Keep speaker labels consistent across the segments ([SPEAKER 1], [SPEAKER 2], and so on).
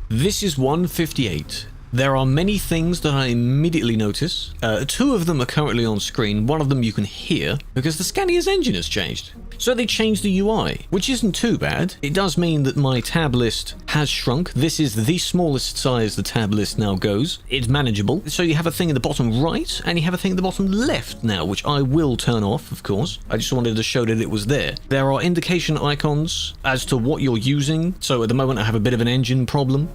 [SPEAKER 1] This is 158. There are many things that I immediately notice. 2 of them are currently on screen. 1 of them you can hear because the Scania's engine has changed. So they changed the UI, which isn't too bad. It does mean that my tab list has shrunk. This is the smallest size the tab list now goes. It's manageable. So you have a thing in the bottom right and you have a thing in the bottom left now, which I will turn off, of course. I just wanted to show that it was there. There are indication icons as to what you're using. So at the moment I have a bit of an engine problem.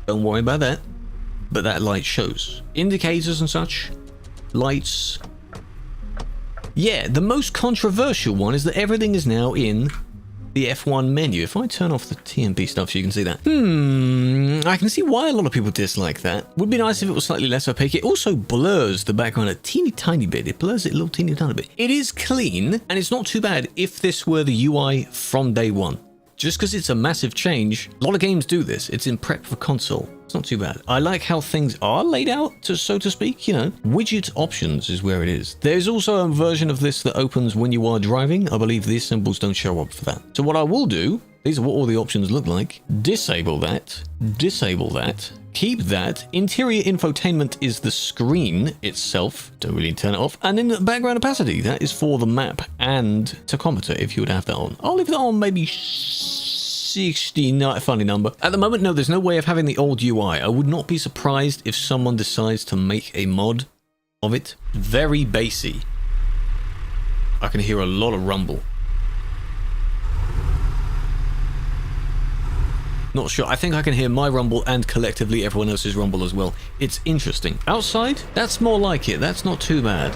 [SPEAKER 1] Don't worry about that. But that light shows. Indicators and such. Lights. Yeah, the most controversial one is that everything is now in the F1 menu. If I turn off the TMP stuff so you can see that. I can see why a lot of people dislike that. Would be nice if it was slightly less opaque. It also blurs the background a teeny tiny bit. It blurs it a little teeny tiny bit. It is clean, and it's not too bad if this were the UI from day one. Just because it's a massive change, a lot of games do this. It's in prep for console. It's not too bad. I like how things are laid out, so to speak, you know. Widget options is where it is. There's also a version of this that opens when you are driving. I believe these symbols don't show up for that. So what I will do, these are what all the options look like. Disable that. Disable that. Keep that. Interior infotainment is the screen itself. Don't really turn it off. And then the background opacity, that is for the map and tachometer if you would have that on. I'll leave that on maybe 60, not a funny number. At the moment, no, there's no way of having the old UI. I would not be surprised if someone decides to make a mod of it. Very bassy. I can hear a lot of rumble. Not sure. I think I can hear my rumble and collectively everyone else's rumble as well. It's interesting. Outside, that's more like it. That's not too bad.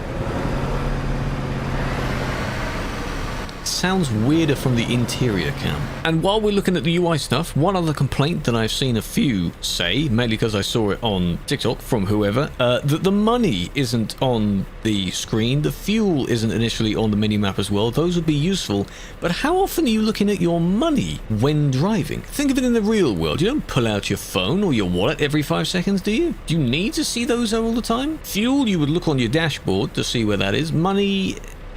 [SPEAKER 1] Sounds weirder from the interior cam. And while we're looking at the UI stuff, one other complaint that I've seen a few say, mainly because I saw it on TikTok from whoever, that the money isn't on the screen, the fuel isn't initially on the minimap as well. Those would be useful, but how often are you looking at your money when driving? Think of it in the real world. You don't pull out your phone or your wallet every 5 seconds, do you? Do you need to see those all the time? Fuel, you would look on your dashboard to see where that is. Money...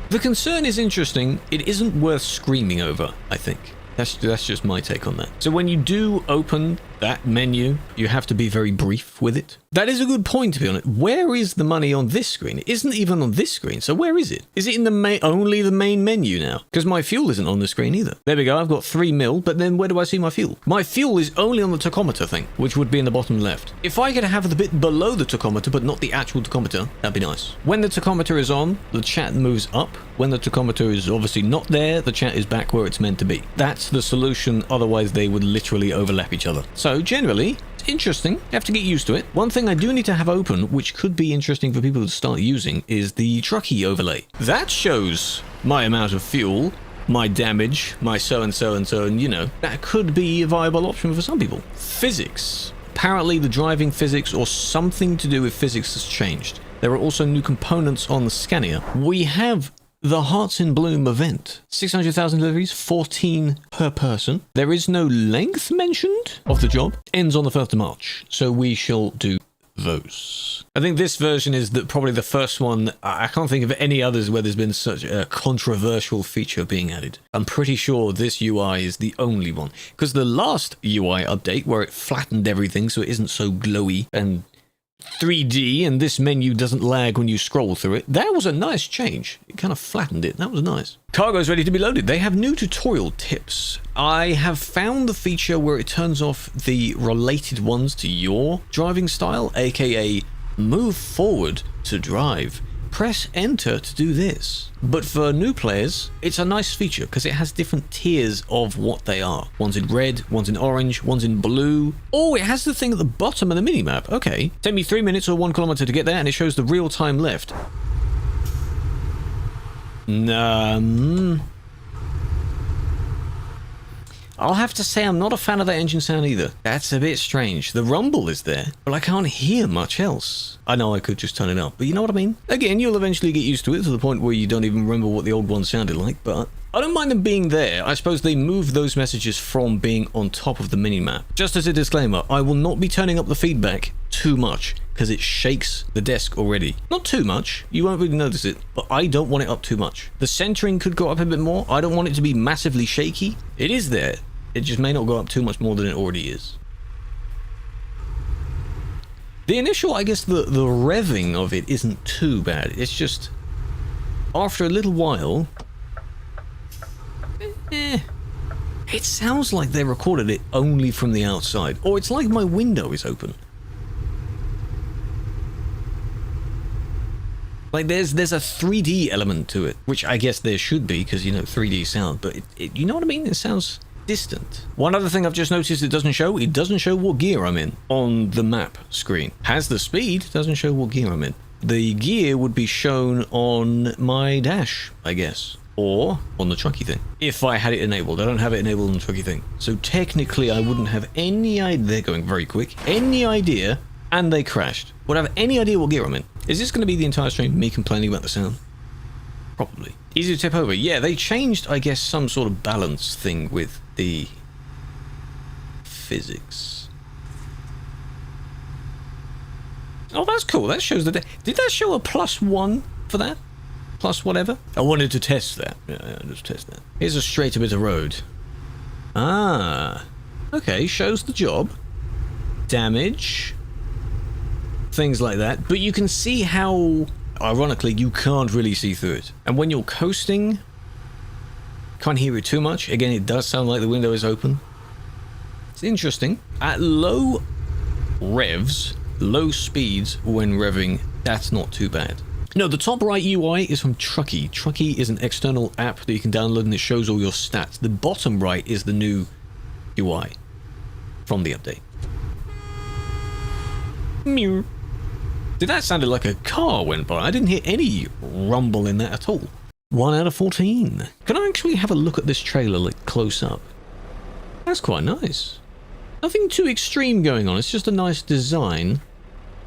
[SPEAKER 1] The concern is interesting. It isn't worth screaming over, I think. That's just my take on that. So when you do open that menu, you have to be very brief with it. That is a good point, to be honest. Where is the money on this screen? It isn't even on this screen, so where is it? Is it in the only the main menu now? Because my fuel isn't on the screen either. There we go, I've got 3 mil, but then where do I see my fuel? My fuel is only on the tachometer thing, which would be in the bottom left. If I could have the bit below the tachometer, but not the actual tachometer, that'd be nice. When the tachometer is on, the chat moves up. When the tachometer is obviously not there, the chat is back where it's meant to be. That's the solution, otherwise they would literally overlap each other. So generally, it's interesting. You have to get used to it. One thing I do need to have open, which could be interesting for people to start using, is the trucky overlay. That shows my amount of fuel, my damage, my so-and-so and so, and you know, that could be a viable option for some people. Physics. Apparently the driving physics or something to do with physics has changed. There are also new components on the Scania. We have the Hearts in Bloom event. 600,000 deliveries, 14 per person. There is no length mentioned of the job. Ends on the 1st of March. So we shall do those. I think this version is probably the first one. I can't think of any others where there's been such a controversial feature being added. I'm pretty sure this UI is the only one. Because the last UI update, where it flattened everything so it isn't so glowy and 3D and this menu doesn't lag when you scroll through it. That was a nice change. It kind of flattened it. That was nice. Cargo's ready to be loaded. They have new tutorial tips. I have found the feature where it turns off the related ones to your driving style, aka move forward to drive. Press enter to do this. But for new players, it's a nice feature because it has different tiers of what they are. One's in red, one's in orange, one's in blue. Oh, it has the thing at the bottom of the minimap. Okay. Take me 3 minutes or 1 kilometer to get there and it shows the real time left. I'll have to say I'm not a fan of that engine sound either. That's a bit strange. The rumble is there, but I can't hear much else. I know I could just turn it up, but you know what I mean? Again, you'll eventually get used to it to the point where you don't even remember what the old one sounded like, but I don't mind them being there. I suppose they moved those messages from being on top of the minimap. Just as a disclaimer, I will not be turning up the feedback too much because it shakes the desk already. Not too much, you won't really notice it, but I don't want it up too much. The centering could go up a bit more. I don't want it to be massively shaky. It is there. It just may not go up too much more than it already is. The initial, I guess, the revving of it isn't too bad. It's just, after a little while, it sounds like they recorded it only from the outside. Or it's like my window is open. Like there's a 3D element to it, which I guess there should be, because, you know, 3D sound, but you know what I mean? It sounds distant. One other thing I've just noticed it doesn't show what gear I'm in on the map screen. Has the speed, doesn't show what gear I'm in. The gear would be shown on my dash, I guess, or on the trucky thing, if I had it enabled. I don't have it enabled on the trucky thing, so technically I wouldn't have any idea. They're going very quick. Any idea, and they crashed. Would I have any idea what gear I'm in? Is this going to be the entire stream, me complaining about the sound? Probably. Easy to tip over. Yeah, they changed, I guess, some sort of balance thing with the physics. Oh, that's cool. That shows the... Did that show a +1 for that? Plus whatever? I wanted to test that. Yeah, just test that. Here's a straighter bit of road. Ah. Okay, shows the job. Damage. Things like that. But you can see how... Ironically, you can't really see through it. And when you're coasting, can't hear it too much. Again, it does sound like the window is open. It's interesting. At low revs, low speeds when revving, that's not too bad. No, the top right UI is from Trucky. Trucky is an external app that you can download and it shows all your stats. The bottom right is the new UI from the update. Meow. Did that sound like a car went by? I didn't hear any rumble in that at all. 1 out of 14. Can I actually have a look at this trailer like close up? That's quite nice. Nothing too extreme going on. It's just a nice design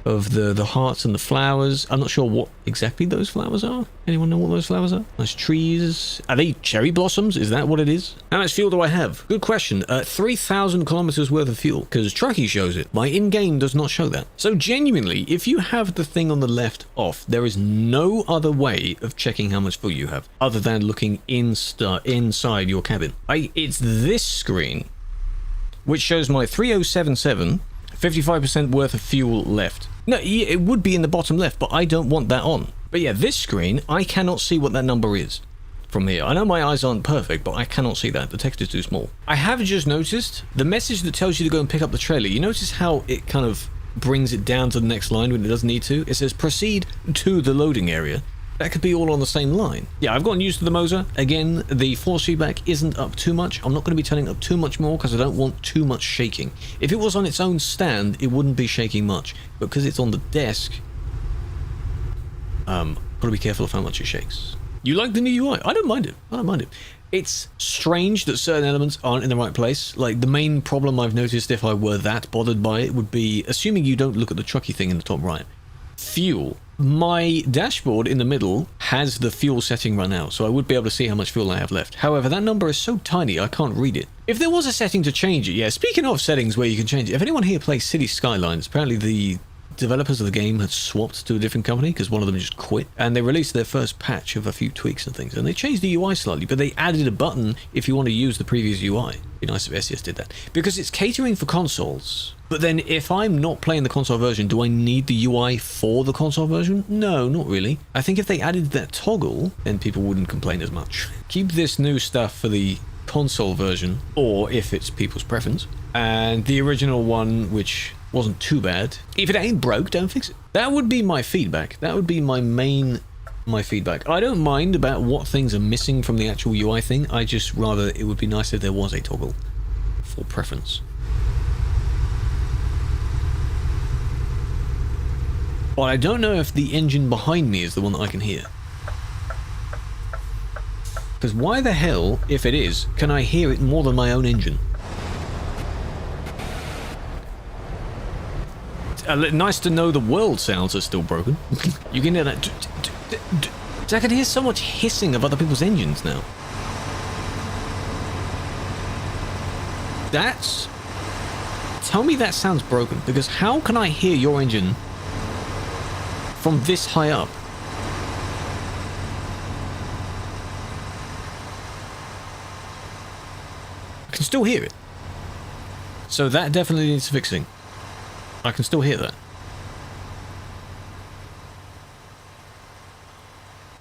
[SPEAKER 1] of the hearts and the flowers. I'm not sure what exactly those flowers are. Anyone know what those flowers are? Nice trees. Are they cherry blossoms? Is that what it is? How much fuel do I have? Good question. 3,000 kilometers worth of fuel, because Trucky shows it. My in-game does not show that. So genuinely, if you have the thing on the left off, there is no other way of checking how much fuel you have, other than looking inside your cabin. It's this screen, which shows my 3077, 55% worth of fuel left. No, it would be in the bottom left, but I don't want that on. But yeah, this screen, I cannot see what that number is from here. I know my eyes aren't perfect, but I cannot see that. The text is too small. I have just noticed the message that tells you to go and pick up the trailer. You notice how it kind of brings it down to the next line when it doesn't need to? It says proceed to the loading area. That could be all on the same line. Yeah, I've gotten used to the Moser. Again, the force feedback isn't up too much. I'm not going to be turning up too much more because I don't want too much shaking. If it was on its own stand, it wouldn't be shaking much. But because it's on the desk, got to be careful of how much it shakes. You like the new UI? I don't mind it. I don't mind it. It's strange that certain elements aren't in the right place. Like, the main problem I've noticed if I were that bothered by it would be, assuming you don't look at the Trucky thing in the top right, fuel. My dashboard in the middle has the fuel setting run out, so I would be able to see how much fuel I have left. However, that number is so tiny I can't read it. If there was a setting to change it, yeah, speaking of settings where you can change it, if anyone here plays City Skylines, apparently the developers of the game had swapped to a different company because one of them just quit, and they released their first patch of a few tweaks and things, and they changed the UI slightly, but they added a button if you want to use the previous UI. It'd be nice if SES did that, because it's catering for consoles. But then if I'm not playing the console version, do I need the UI for the console version? No, not really. I think if they added that toggle, then people wouldn't complain as much. Keep this new stuff for the console version, or if it's people's preference, and the original one, which wasn't too bad. If it ain't broke, don't fix it. That would be my feedback. That would be my feedback. I don't mind about what things are missing from the actual UI thing. I just rather it would be nice if there was a toggle for preference. But I don't know if the engine behind me is the one that I can hear. Because why the hell, if it is, can I hear it more than my own engine? Nice to know the world sounds are still broken. You can hear that. I can hear so much hissing of other people's engines now. Tell me that sounds broken, because how can I hear your engine from this high up? I can still hear it. So that definitely needs fixing. I can still hear that.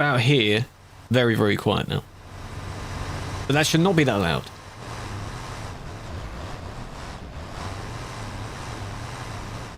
[SPEAKER 1] about here, very, very quiet now. But that should not be that loud.